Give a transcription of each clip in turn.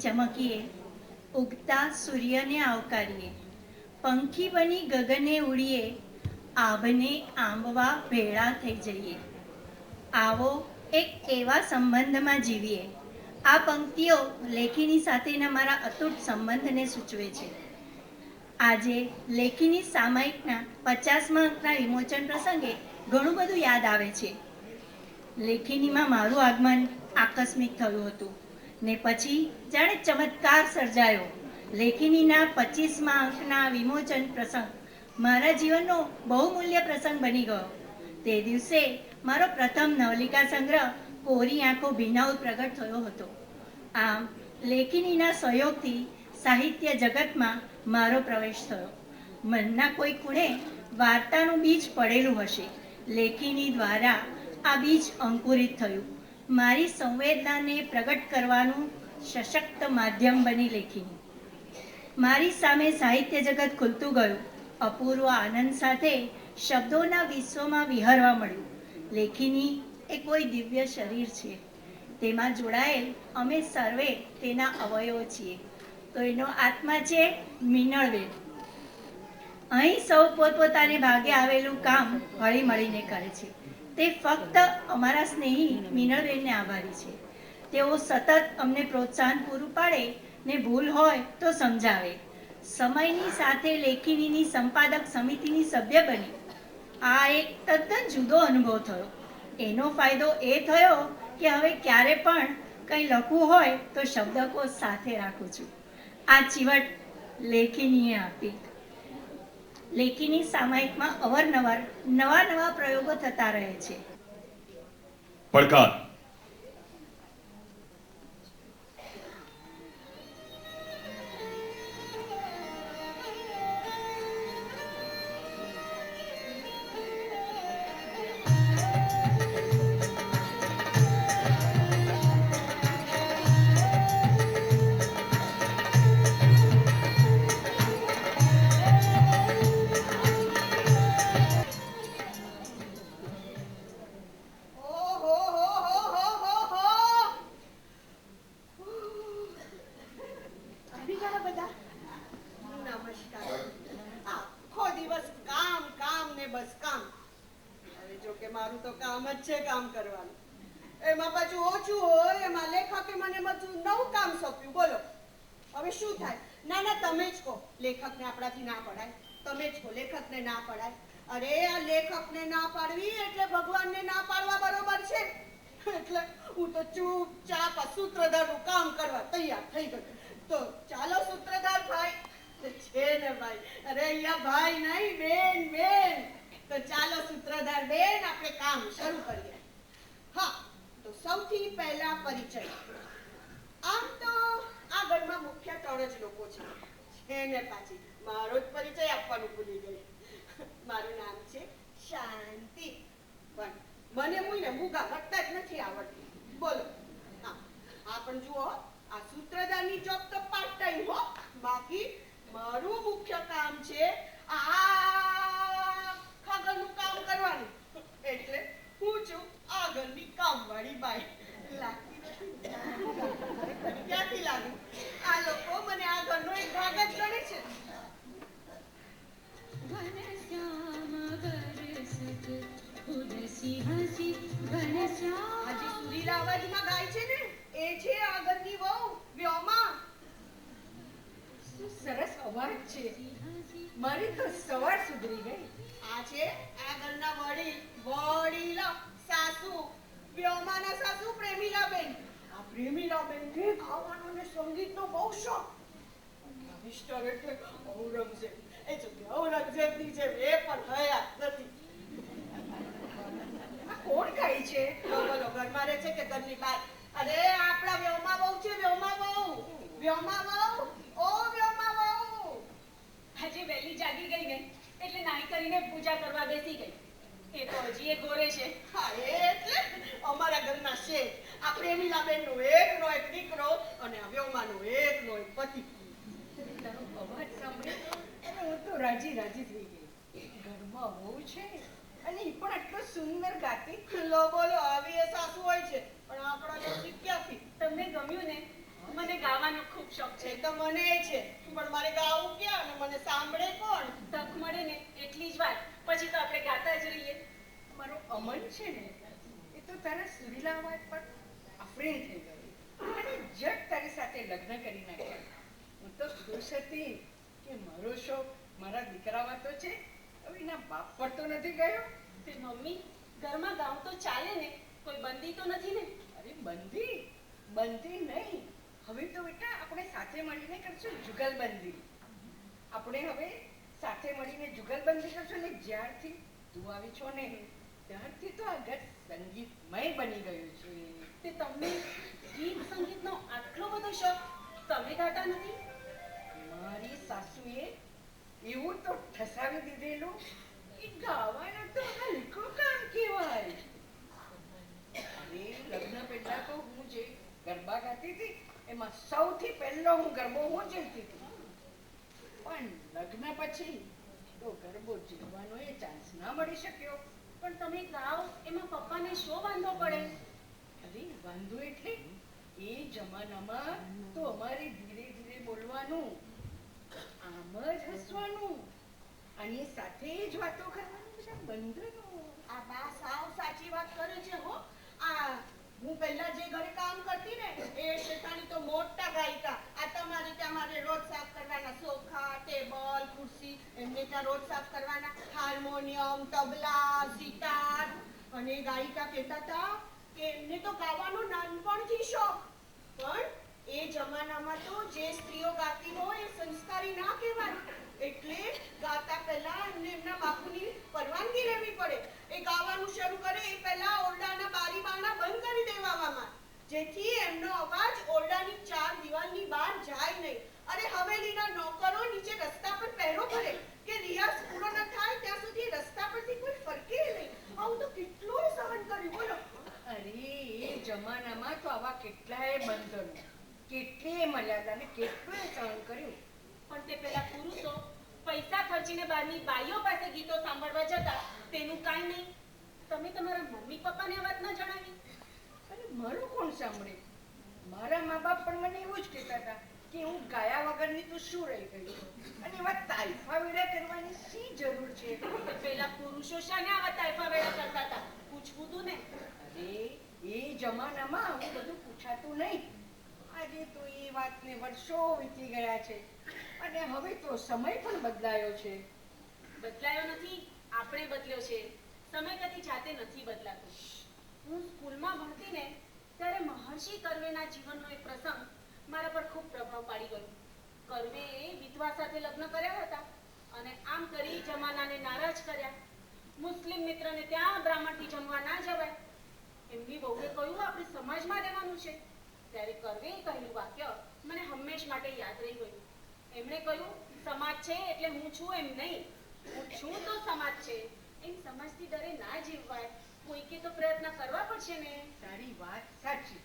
ચમકીએ, ઉગતા સૂર્યને આવકારીએ, પંખી બની ગગને ઉડીએ, આભને આંબવા ભેળા થઈ જઈએ. આવો એક એવા સંબંધમાં જીવીએ. આ પંક્તિઓ લેખીની સાથેના મારા અતૂટ સંબંધને સૂચવે છે. આજે લેખીની સામાયિકના 50મા અંકના વિમોચન પ્રસંગે ઘણું બધું યાદ આવે છે. લેખિનીમાં મારું આગમન આકસ્મિક થયું હતું ને પછી જાણે ચમત્કાર સર્જાયો. લેખિનીના 25મા અંકના વિમોચન પ્રસંગ મારા જીવનનો બહુમૂલ્ય પ્રસંગ બની ગયો. તે દિવસે મારો પ્રથમ નવલિકા સંગ્રહ કોરી આંખો ભીનાઉ પ્રગટ થયો હતો. આમ લેખિનીના સહયોગથી સાહિત્ય જગતમાં મારો પ્રવેશ થયો. મનના કોઈ ખૂણે વાર્તાનું બીજ પડેલું હશે. લેખિની દ્વારા આ બીજ અંકુરિત થયું. મારી સંવેદનાને પ્રગટ કરવાનું સશક્ત માધ્યમ બની લેખિની. મારી સામે સાહિત્ય જગત ખુલતું ગયું. અપૂર્વ આનંદ સાથે શબ્દોના વિશ્વમાં વિહરવા મળ્યું. લેખિની એ કોઈ દિવ્ય શરીર છે. તેમાં જોડાયેલ અમે સર્વે તેના અવયવો છીએ. તો એનો આત્મા છે મિનળબેન. અહીં સૌ પોતપોતાને ભાગે આવેલું કામ હળી મળીને કરે છે. તે ફક્ત અમારા સ્નેહી મિનળબેનને આભારી છે. તેઓ સતત અમને પ્રોત્સાહન પૂરું પાડે ને ભૂલ હોય તો સમજાવે. સમયની સાથે લેખિનીની સંપાદક સમિતિની સભ્ય બની. આ એક તદ્દન જુદો અનુભવ થયો. એનો ફાયદો એ થયો કે હવે ક્યારે પણ કંઈ લખવું હોય તો શબ્દકોશ સાથે રાખું છું. આ ચીવટ લેખિનીએ આપી. લેખિની સામાયિકમાં અવારનવાર નવા પ્રયોગો થતા રહે છે. પડકાર. કામ કરવાનું એમાં પાછું ઓછું હોય એમાં લેખકે મને બધું નવું કામ સોંપ્યું. બોલો હવે શું થાય? ના તમે જ કહો લેખકને આપણાથી ના પડાય. તમે જ કહો લેખકને ના પડાય. અરે આ લેખકને ના પાડવી એટલે ભગવાનને ના પાડવા બરોબર છે. એટલે હું તો ચૂપચાપ આ સૂત્રધારનું કામ કરવા તૈયાર થઈ ગઈ. તો ચાલો સૂત્રધાર ભાઈ. છે ને ભાઈ? અરે અહીંયા ભાઈ નહીં બેન. તો ચાલો સૂત્રધાર બેન આપણે કામ શરૂ કરીએ. હા, તો સૌથી પહેલા પરિચય. આમ તો આ ઘરમાં મુખ્ય 3 જ લોકો છે ને પાછી મારો જ પરિચય આપવાનું ભૂલી ગઈ. મારું નામ છે શાંતિ. પણ મને મૂગા લખતા જ નથી આવડતી. બોલો. હા, આ પણ જુઓ આ સૂત્રધારની જોબ તો પાર્ટ ટાઈમ હો. બાકી મારું મુખ્ય કામ છે આગળનું કામ કરવાનું. એટલે હું છું આગળની કામવાળી બાઈ. લાગતી નથી? ક્યાંથી લાગુ? આ લોકો મને આ ઘરનો એક ભાગ જ ગણે છે. હજી સુરીલા અવાજમાં ગાય છે ને એ છે આગળની વહુ વ્યોમા. શું સરસ અવાજ છે. મારી તો સવાર સુધરી ગઈ. આ છે આગળના વડીલા સાસુ વ્યોમાના સાસુ પ્રેમીલાબેન. આ પ્રેમીલાબેન ને ખાવાનો ને સંગીતનો બહુ શોખ. મિસ્ટર એટલે ઔરંગઝેબ. એ જો ઔરંગઝેબની જેમ એ પણ હયાત નથી. આ કોણ ગાય છે? બોલો ઘરમાં રહે છે કે ઘરની બહાર? અરે આપણા વ્યોમા બહુ છે. વ્યોમા બહુ. ઓ વ્યોમા બહુ. હજી વહેલી જાગી ગઈ ને એટલે નાઈ કરીને પૂજા કરવા બેસી ગઈ. એ તો હજી ગોરે છે. હા, એટલે અમારા ઘરના શેઠ. આ પ્રેમીલાબેનનો એકનો એક દીકરો અને આ વ્યોમાનો એકનો એક પતિ. તારો અવાજ સાંભળે અને હું તો રાજી થઈ ગઈ. ઘરમાં બહુ છે અને એ પણ આટલો સુંદર ગાતી. લો બોલો આવી એ સાસુ હોય છે પણ આપણા નસીબ ક્યાંથી? તમને ગમ્યું ને? મને ગાવાનો ખૂબ શોખ છે. એ તો મને છે, પણ મારે ગાવું ક્યાં અને મને સાંભળે કોણ? તક મળે ને એટલી જ વાત, પછી તો આપણે ગાતા જ રહીએ. મારો અમન છે ને એ તો તારા સુરીલા અવાજ પર આફરીન થઈ ગયો અને જટ તારી સાથે લગ્ન કરી નાખ્યા. હું તો ખુશ હતી કે મારો શોખ મારા દીકરામાં તો છે, હવે એના બાપ પર તો નથી ગયો. તે મમ્મી, ઘરમાં ગાઉં તો ચાલે ને, કોઈ બંદી તો નથી ને? અરે બંધી નહીં, હવે તો બેટા આપણે સાથે મળીને કરશું જુગલબંધી. આપણે હવે સાથે મળીને જુગલબંધી કરશું ને જ્યારથી તું આવી છો ને ત્યારથી તો આ ઘર સંગીતમય બની ગયું છે. તે તમને ગીત સંગીતનો આટલો બધો શોખ, તમે ગાતા નથી? મારી સાસુએ એવું તો ઠસાવી દીધેલું કે ગાવાનું તો હલકું કામ કહેવાય. અરે લગ્ન પહેલા તો હું જે ગરબા ગાતી હતી એમાં સૌથી પહેલો હું ગરબો હું જીતતી હતી, પણ લગ્ન પછી તો ગરબો જીતવાનો એ ચાન્સ ના મળી શક્યો. પણ તમે ગાઓ એમાં પપ્પાને શો વાંધો પડે? અરે વાંધો એટલે એ જમાનામાં તો અમારે ધીરે ધીરે બોલવાનું, આમ જ હસવાનું અને સાથે જ વાતો કરવાનું, બધા બંધનો. આ બા સાવ સાચી વાત કરે છે હો. આ હું પહેલા જે ઘરે કામ કરતી ને એ શેઠાણી તો મોટા ગાયિકા. આ તમારે ત્યાં મારે રોજ સાફ કરવાના સોફા, ટેબલ, ખુરશી, એમને ત્યાં રોજ સાફ કરવાના, હાર્મોનિયમ, તબલા, સિતાર. અને ગાયિકા કહેતા હતા કે એમને તો ગાવાનો નાનપણથી શોખ, પણ એ જમાનામાં તો જે સ્ત્રીઓ ગાતી હોય એ સંસ્કારી ના કહેવાય, એટલે ગાતા પહેલા એમને એમના બાપુની પરવાનગી લેવી પડે. એ ગાવાનું શરૂ કરે એ પહેલા ઓરડાના બારી બારણા બંધ કરી દેવામાં, જેથી એમનો અવાજ ઓરડાની ચાર દિવાલની બહાર જાય નહીં. અરે હવેલીના નોકરો નીચે રસ્તા પર પહેરો ભરે કે રિયાઝ પૂરો ન થાય ત્યાં સુધી રસ્તા પરથી કોઈ ફરકે નહીં. આવું તો કેટલું સહન કર્યું બોલો. અરે એ જમાનામાં તો આવા કેટલાય બંધનો, કેટલીય મર્યાદા ને કેટલું સહન કર્યું. પણ તે પેલા પુરુષો પૈસા ખર્ચીને બહારની બાઈઓ પાસે ગીતો સાંભળવા જતા, તેનું કાંઈ નહીં. તમે તમારા મમ્મી પપ્પાને આ વાત ન જણાવી? અને મારું કોણ સાંભળે? મારા મા બાપ પણ મને એવું જ કહેતા હતા કે હું ગાયા વગરની તો શું રહી ગઈ છું અને એવા તાઇફા વેડા કરવાની શી જરૂર છે? તે પેલા પુરુષો શાને આવા તાઇફા વેડા કરતા હતા, પૂછવું તું ને? અરે એ જમાનામાં આવું બધું પૂછાતું નહીં. આજે તો એ વાતને વર્ષો વીતી ગયા છે અને હવે તો સમય પણ બદલાયો છે. બદલાયો નથી, આપણે બદલ્યો છે. સમય કદી જાતે નથી બદલાતો. હું સ્કૂલમાં ભણતી ને ત્યારે મહર્ષિ કર્વેના જીવનનો એક પ્રસંગ મારા પર ખૂબ પ્રભાવ પાડી ગયો. કર્વેએ વિધવા સાથે લગ્ન કર્યા હતા અને આમ કરી જમાનાને નારાજ કર્યા. મુસ્લિમ મિત્રને ત્યાં બ્રાહ્મણથી જમવા ના જવાય. એમની વહુએ કહ્યું આપણે સમાજમાં રહેવાનું છે. ત્યારે કર્વેએ કહેલું વાક્ય મને હંમેશ માટે યાદ રહી ગયું. એમણે કહ્યું સમાજ છે એટલે હું છું એમ નહીં, હું છું તો સમાજ છે એમ સમાજથી ડરે ના જીવવાય. કોઈકે તો પ્રયત્ન કરવા પડશે ને. તારી વાત સાચી,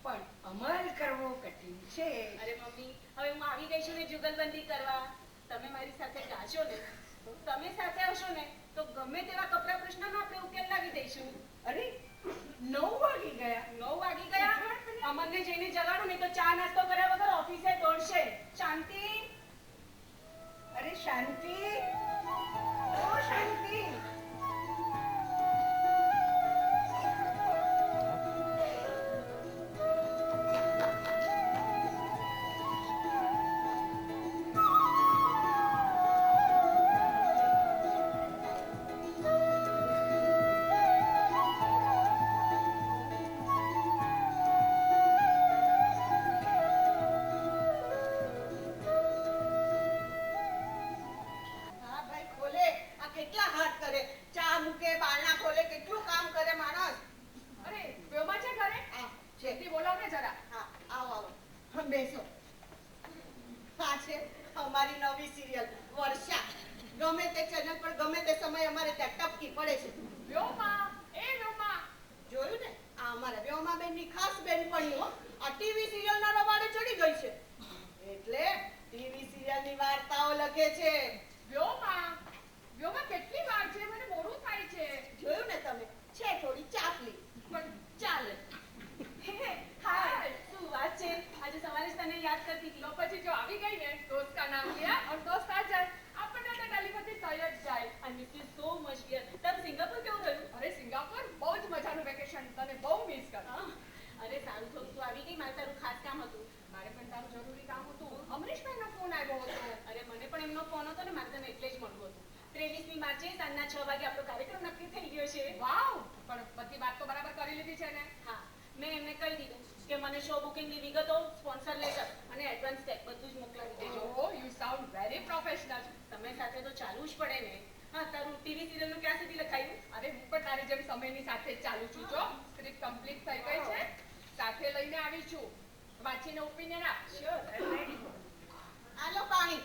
પણ અમલ કરવો કઠિન છે. અરે મમ્મી, હવે હું આવી ગઈ છું ને જુગલબંધી કરવા. તમે મારી સાથે ગાશો ને, તમે સાથે આવશો ને તો ગમે તેવા કપરા પ્રશ્નનો આપણે ઉકેલ લાવી દઈશું. અરે 9 વાગી ગયા. 9 વાગી ગયા? અમરને જઈને જગાડું નહીં તો ચા નાસ્તો કર્યા વગર ઓફિસે દોડશે. શાંતિ. અરે શાંતિ, ઓ શાંતિ. હા ભાઈ ખોલે, આ કેટલા હાથ કરે, ચા મૂકે, બારણા ખોલે, કેટલું કામ કરે માણસ. અરે વ્યોમા છે ઘરે? હા છે. જેથી બોલાવને જરા. હા આવો આવો, હા, બેસો. આ છે અમારી નવી સિરિયલ વર્ષા. ગમે તે ચેનલ પર ગમે તે સમય અમારે ત્યાં ટપકી પડે છે. વ્યોમા, એ વ્યોમા. જોયું ને, આ અમારા વ્યોમાબેનની ખાસ બેનપણી હો. આ ટીવી સિરિયલના રવાડે ચડી ગઈ છે એટલે ટીવી સિરિયલની વાર્તાઓ લખે છે. વ્યોમા, વ્યોમા કેટલી વાર છે? મને મોડું થાય છે. જોયું ને તમે, છે થોડી ચાપલી, પણ ચાલે. હા, શું વાત છે? આજે સવારે જ करती थी। तो પછી જો આવી ગઈ ને दोस्त का नाम लिया और दोस्त आ जाए આપણને તો ટેલિપથી થઈ જ જાય. I miss you so much dear. તમ સિંગાપુર કેવું રહ્યું? અરે સિંગાપોર બહુ જ મજાનું વેકેશન, તને બહુ મિસ કર. હા. અરે સારું થયું તું આવી ગઈ, મારે તારું ખાસ કામ હતું. મારે પણ તારું જરૂરી કામ હતું. અમરીશભાઈનો ફોન આવ્યો હતો. અરે મને પણ એમનો ફોન હતો ને, મારે તને એટલે જ મળવું હતું. 23મી માર્ચે સાંજના 6 વાગે આપણો કાર્યક્રમ નક્કી થઈ ગયો છે. વાવ, પણ બધી વાત તો બરાબર કરી લીધી છે ને? હા, મેં એમને કહી દીધું કે મને શો બુકિંગની વિગતો, સ્પોન્સર લેટર અને એડવાન્સ ચેક બધું જ મોકલાવી દેજો. ઓહ, યુ સાઉન્ડ વેરી પ્રોફેશનલ. તમે સાથે તો ચાલવું જ પડે ને. હા, તારું ટીવી સિરિયલનું ક્યાં સુધી લખાયું? અરે હું પણ તારી જેમ સમયની સાથે જ ચાલુ છું. જો સ્ક્રિપ્ટ કમ્પ્લીટ થઈ ગઈ છે, સાથે લઈને આવી છું. વાંચીને ઓપિનિયન આપ. શ્યોર, આઈ એમ રેડી. આલો પાણી.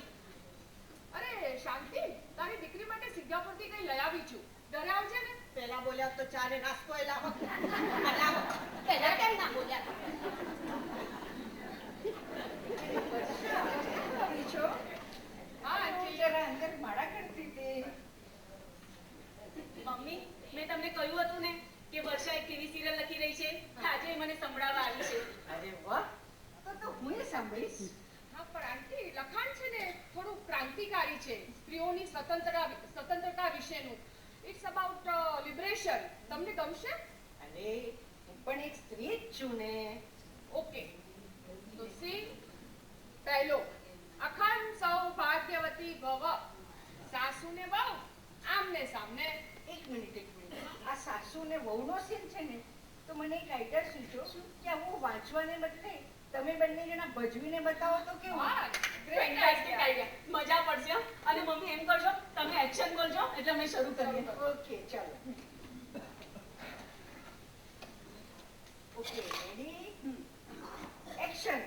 અરે શાંતિ, તારી દીકરી માટે સિંગાપુરથી કંઈ લઈ આવી છું. ઘરે આવજે ને. પેલા બોલ્યા તો ચા ને નાસ્તો એ લાવો. આ લાવો. પહેલા કેમ ના બોલ્યા તમે? આવી છો? હા આંટી. જરા અંદર માળા કરતી હતી. મમ્મી, મેં તમને કહ્યું હતું ને કે વર્ષા એક ટીવી સિરિયલ લખી રહી છે. આજે એ મને સંભળાવવા આવી છે. અરે વાહ, તો હું એ સાંભળીશ. હા પણ આંટી, લખાણ છે ને થોડું ક્રાંતિકારી છે. સ્ત્રીઓની સ્વતંત્રતા વિશેનું. It's about liberation. તમને ગમશે? અરે હું પણ એક સ્ત્રી જ છું ને. ઓકે. તો સી પહેલો, અખંડ સૌભાગ્યવતી ભવ. સાસુ ને વહુ આમને સામને. એક મિનિટ. આ સાસુ ને વહુનો સીન છે ને, તો મને એક આઈડિયા સૂચો કે હું વાંચવાને બદલે તમે બંને જણા ભજવીને બતાવો તો કેવું? વાહ, ગ્રેટ Fantastic આઈડિયા. idea. મજા પડશે હો. અને મમ્મી એમ કરજો, તમે એક્શન બોલજો એટલે અમે શરૂ કરીએ. ઓકે, ચાલો. Okay, ready, action.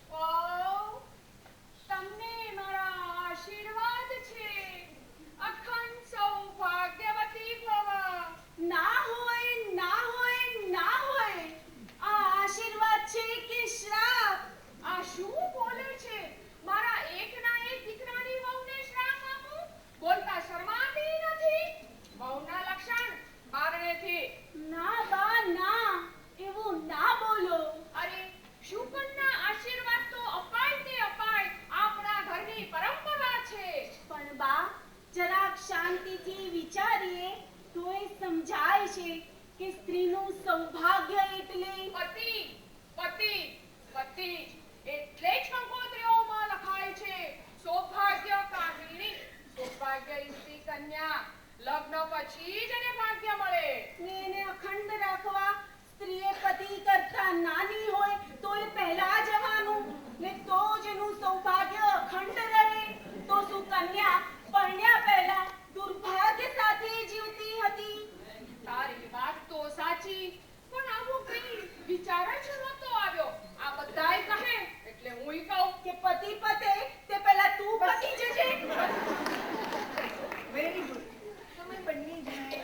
વહુ, તમને મારા આશીર્વાદ છે. અખંડ સૌભાગ્યવતી ભવ. ના હોય, ના હોય, ના હોય. આ આશીર્વાદ છે કે શ્રાપ? આ શું બોલે છે? મારા એકના એક દીકરાની વહુને શ્રાપ આપું? બોલતા શરમાતી નથી? વહુના લક્ષણ બારણેથી. ના બા ના, એવું ના બોલો. અરે શુકનના આશીર્વાદ તો અપાય તે અપાય. આપણા ઘરની પરંપરા છે. પણ બા, જરાક શાંતિથી વિચારીએ તો એ સમજાય છે કે સ્ત્રીનું સૌભાગ્ય એટલે પતિ પતિ પતિ એટલે જ કંકોત્રીઓમાં લખાય છે સૌભાગ્ય કામિની. સૌભાગ્ય સ્ત્રી કન્યા. લગ્ન પછી જ એને ભાગ્ય મળે. ને એને અખંડ રાખવા સ્ત્રીએ પતિ કરતા નાની હોય તો એ પહેલા જવાનું ને તો જ એનું સૌભાગ્ય અખંડ રહે. તો શું કન્યા પરણ્યા પહેલા દુર્ભાગ્ય સાથે જીવતી હતી? તારી વાત તો સાચી, પણ આવું કઈ વિચાર જ નહોતો આવ્યો. આ બધાય કહે એટલે હુંય કહું કે પતિ પતે તે પહેલા તું પતી જજે. Very good. તમે બંને જણાએ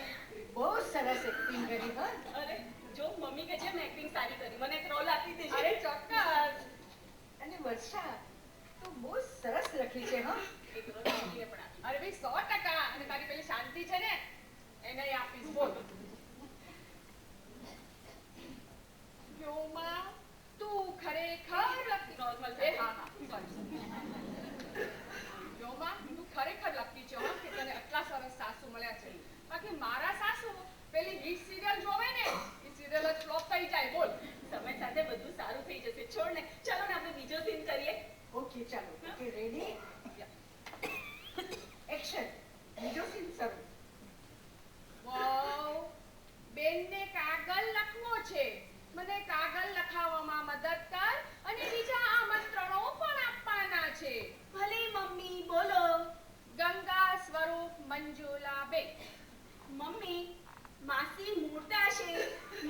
બહુ સરસ એક્ટિંગ કરી. હા, અરે જો મમ્મી કે છે મેં એક્ટિંગ સારી કરી, મને એક રોલ આપી દેજે. અરે ચોક્કસ. અને વર્ષા તો બહુ સરસ લખી છે. હા, એક રોલ મમ્મીએ પણ આપી. અરે ભાઈ 100%. અને તારી પેલી શાંતિ છે ને એને આપીશ. બોલ. યોમાં તું ખરેખર લખી. Normal એ હા હા sorry. યોમાં તું ખરેખર લખી છે હો કે તને આટલા સરસ સાસુ મળ્યા છે. બાકી મારા સાસુ પેલી હિટ સિરિયલ જોવે ને એ સિરિયલ જ ફ્લોપ થઈ જાય. બોલ. સમય સાથે બધું સારું થઈ જશે. છોડ ને, ચાલો ને આપણે બીજો સીન કરીએ. ઓકે, ચાલો. Okay, ready, action. બીજો સીન શરૂ. વહુ, બેનને કાગળ લખવો છે. મને કાગળ લખાવવામાં મદદ કર અને બીજા આમંત્રણો પણ આપવાના છે. ભલે મમ્મી, બોલો. ગંગા સ્વરૂપ મંજુલાબેન. મમ્મી, માસી મોટા છે,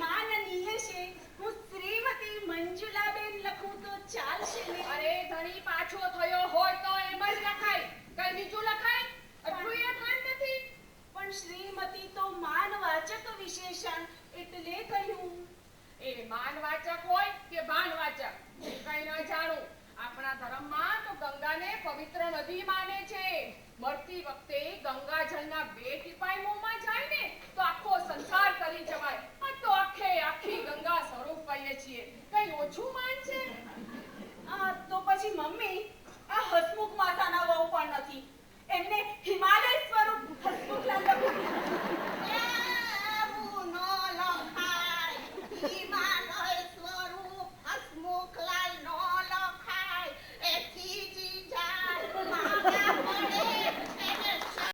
માનનીય છે. હું શ્રીમતી મંજુલાબેન લખું તો ચાલશે ને? અરે ધણી પાછો થયો હોય તો એમ જ લખાય. કઈ બીજું લખાય? આટલું એ ભાન નથી. પણ શ્રીમતી તો માનવાચક વિશેષણ એટલે કહ્યું. એ માનવાચક હોય કે બાણવાચક હું કઈ ન જાણું. આપણા ધર્મમાં તો ગંગાને પવિત્ર નદી માને છે. મળતી વખતે ગંગાજળના 2 ટીપાઈ મોંમાં જાય ને તો આખો સંસાર તરી જવાય. આ તો આખે આખી ગંગા સ્વરૂપ કહીએ છીએ. કઈ ઓછું માન છે?